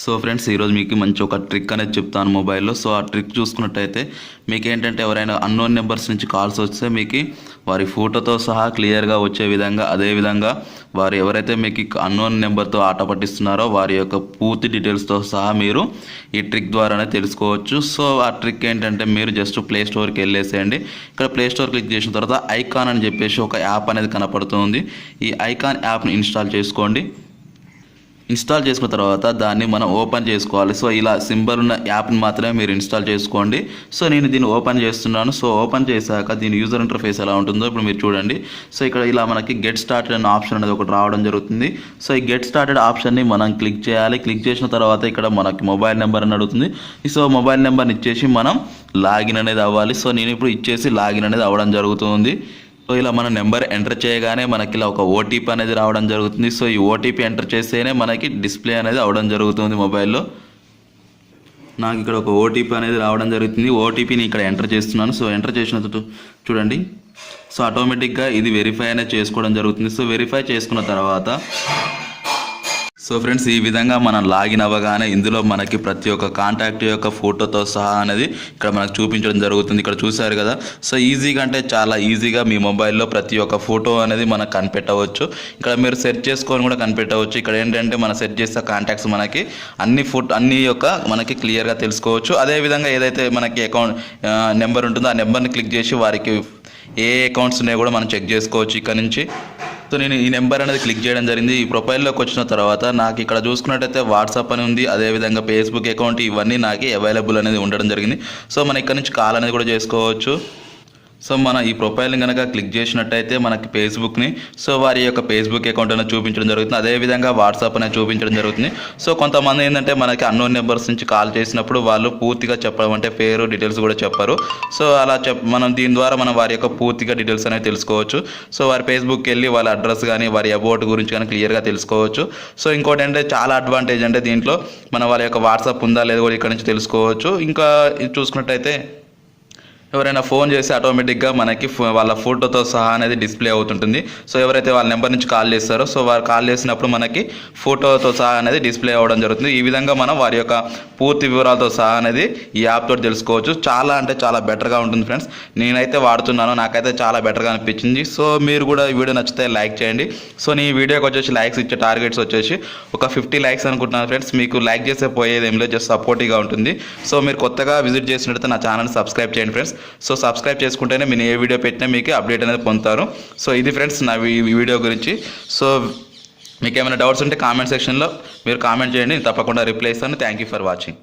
So friends, ఈరోజు మీకు మంచి ఒక ట్రిక్ అనేది చెప్తాను మొబైల్లో. సో ఆ ట్రిక్ చూసుకున్నట్టయితే మీకు ఏంటంటే ఎవరైనా అన్నోన్ నెంబర్స్ నుంచి కాల్స్ వస్తే మీకు వారి ఫోటోతో సహా క్లియర్గా వచ్చే విధంగా, అదేవిధంగా వారు ఎవరైతే మీకు అన్నోన్ నెంబర్తో ఆట పట్టిస్తున్నారో వారి యొక్క పూర్తి డీటెయిల్స్తో సహా మీరు ఈ ట్రిక్ ద్వారానే తెలుసుకోవచ్చు. సో ఆ ట్రిక్ ఏంటంటే మీరు జస్ట్ ప్లే స్టోర్కి వెళ్ళేసేయండి. ఇక్కడ ప్లే స్టోర్ క్లిక్ చేసిన తర్వాత ఐకాన్ అని చెప్పేసి ఒక యాప్ అనేది కనపడుతుంది. ఈ ఐకాన్ యాప్ని ఇన్స్టాల్ చేసుకోండి. ఇన్స్టాల్ చేసుకున్న తర్వాత దాన్ని మనం ఓపెన్ చేసుకోవాలి. సో ఇలా సింబల్ ఉన్న యాప్ని మాత్రమే మీరు ఇన్స్టాల్ చేసుకోండి. సో నేను దీన్ని ఓపెన్ చేస్తున్నాను. సో ఓపెన్ చేశాక దీని యూజర్ ఇంటర్ఫేస్ ఎలా ఉంటుందో ఇప్పుడు మీరు చూడండి. సో ఇక్కడ ఇలా మనకి గెట్ స్టార్టెడ్ అనే ఆప్షన్ అనేది ఒకటి రావడం జరుగుతుంది. సో ఈ గెట్ స్టార్టెడ్ ఆప్షన్ని మనం క్లిక్ చేయాలి. క్లిక్ చేసిన తర్వాత ఇక్కడ మనకి మొబైల్ నెంబర్ అని అడుగుతుంది. సో మొబైల్ నెంబర్ని ఇచ్చేసి మనం లాగిన్ అనేది అవ్వాలి. సో నేను ఇప్పుడు ఇచ్చేసి లాగిన్ అనేది అవ్వడం జరుగుతుంది. సో ఇలా మన నెంబర్ ఎంటర్ చేయగానే మనకి ఇలా ఒక ఓటీపీ అనేది రావడం జరుగుతుంది. సో ఈ ఓటీపీ ఎంటర్ చేస్తేనే మనకి డిస్ప్లే అనేది అవడం జరుగుతుంది మొబైల్లో. నాకు ఇక్కడ ఒక ఓటీపీ అనేది రావడం జరుగుతుంది. ఓటీపీని ఇక్కడ ఎంటర్ చేస్తున్నాను. సో ఎంటర్ చేసినట్టు చూడండి. సో ఆటోమేటిక్గా ఇది వెరిఫై అనేది చేసుకోవడం జరుగుతుంది. సో వెరిఫై చేసుకున్న తర్వాత సో ఫ్రెండ్స్, ఈ విధంగా మనం లాగిన్ అవ్వగానే ఇందులో మనకి ప్రతి ఒక్క కాంటాక్ట్ యొక్క ఫోటోతో సహా అనేది ఇక్కడ మనకు చూపించడం జరుగుతుంది. ఇక్కడ చూసారు కదా. సో ఈజీగా అంటే చాలా ఈజీగా మీ మొబైల్లో ప్రతి ఒక్క ఫోటో అనేది మనకు కనిపెట్టవచ్చు. ఇక్కడ మీరు సెర్చ్ చేసుకొని కూడా కనిపెట్టవచ్చు. ఇక్కడ ఏంటంటే మనం సెర్చ్ చేసే కాంటాక్ట్స్ మనకి అన్ని యొక్క మనకి క్లియర్గా తెలుసుకోవచ్చు. అదేవిధంగా ఏదైతే మనకి అకౌంట్ నెంబర్ ఉంటుందో ఆ నెంబర్ని క్లిక్ చేసి వారికి ఏ అకౌంట్స్ ఉన్నాయో కూడా మనం చెక్ చేసుకోవచ్చు ఇక్కడ నుంచి. సో నేను ఈ నెంబర్ అనేది క్లిక్ చేయడం జరిగింది. ఈ ప్రొఫైల్లోకి వచ్చిన తర్వాత నాకు ఇక్కడ చూసుకున్నట్టయితే వాట్సాప్ అని ఉంది, అదేవిధంగా ఫేస్బుక్ అకౌంట్, ఇవన్నీ నాకు అవైలబుల్ అనేది ఉండడం జరిగింది. సో మనం ఇక్కడ నుంచి కాల్ అనేది కూడా చేసుకోవచ్చు. సో మన ఈ ప్రొఫైల్ని కనుక క్లిక్ చేసినట్టయితే మనకి ఫేస్బుక్ని, సో వారి యొక్క ఫేస్బుక్ అకౌంట్ అనేది చూపించడం జరుగుతుంది. అదేవిధంగా వాట్సాప్ అనేది చూపించడం జరుగుతుంది. సో కొంతమంది ఏంటంటే మనకి అన్నోన్ నెంబర్స్ నుంచి కాల్ చేసినప్పుడు వాళ్ళు పూర్తిగా చెప్పడం అంటే పేరు డీటెయిల్స్ కూడా చెప్పరు. సో అలా మనం దీని ద్వారా మనం వారి యొక్క పూర్తిగా డీటెయిల్స్ అనేది తెలుసుకోవచ్చు. సో వారి ఫేస్బుక్కి వెళ్ళి వాళ్ళ అడ్రస్ కానీ వారి అబౌట్ గురించి కానీ క్లియర్గా తెలుసుకోవచ్చు. సో ఇంకోటి అంటే చాలా అడ్వాంటేజ్ అంటే దీంట్లో మన వాళ్ళ యొక్క వాట్సాప్ ఉందా లేదా కూడా ఇక్కడ నుంచి తెలుసుకోవచ్చు. ఇంకా చూసుకున్నట్టయితే ఎవరైనా ఫోన్ చేసి ఆటోమేటిక్గా మనకి వాళ్ళ ఫోటోతో సహా అనేది డిస్ప్లే అవుతుంటుంది. సో ఎవరైతే వాళ్ళ నెంబర్ నుంచి కాల్ చేస్తారో సో వారు కాల్ చేసినప్పుడు మనకి ఫోటోతో సహా అనేది డిస్ప్లే అవ్వడం జరుగుతుంది. ఈ విధంగా మనం వారి యొక్క పూర్తి వివరాలతో సహా అనేది ఈ యాప్ తోటి తెలుసుకోవచ్చు. చాలా అంటే చాలా బెటర్గా ఉంటుంది ఫ్రెండ్స్. నేనైతే వాడుతున్నాను, నాకైతే చాలా బెటర్గా అనిపించింది. సో మీరు కూడా ఈ వీడియో నచ్చితే లైక్ చేయండి. సో నీ వీడియోకి వచ్చేసి లైక్స్ ఇచ్చే టార్గెట్స్ వచ్చేసి ఒక 50 లైక్స్ అనుకుంటున్నాను ఫ్రెండ్స్. మీకు లైక్ చేసే పోయేది ఏం లేదు, జస్ట్ సపోర్టివ్గా ఉంటుంది. సో మీరు కొత్తగా విజిట్ చేసినట్లయితే నా ఛానల్ని సబ్స్క్రైబ్ చేయండి ఫ్రెండ్స్. సో సబ్స్క్రైబ్ చేసుకుంటేనే నేను ఏ వీడియో పెట్టినా మీకు అప్డేట్ అనేది పొందుతారు. సో ఇది ఫ్రెండ్స్ నా వీడియో గురించి. సో మీకు ఏమైనా డౌట్స్ ఉంటే కామెంట్ సెక్షన్లో మీరు కామెంట్ చేయండి, తప్పకుండా రిప్లై ఇస్తాను. Thank you for watching.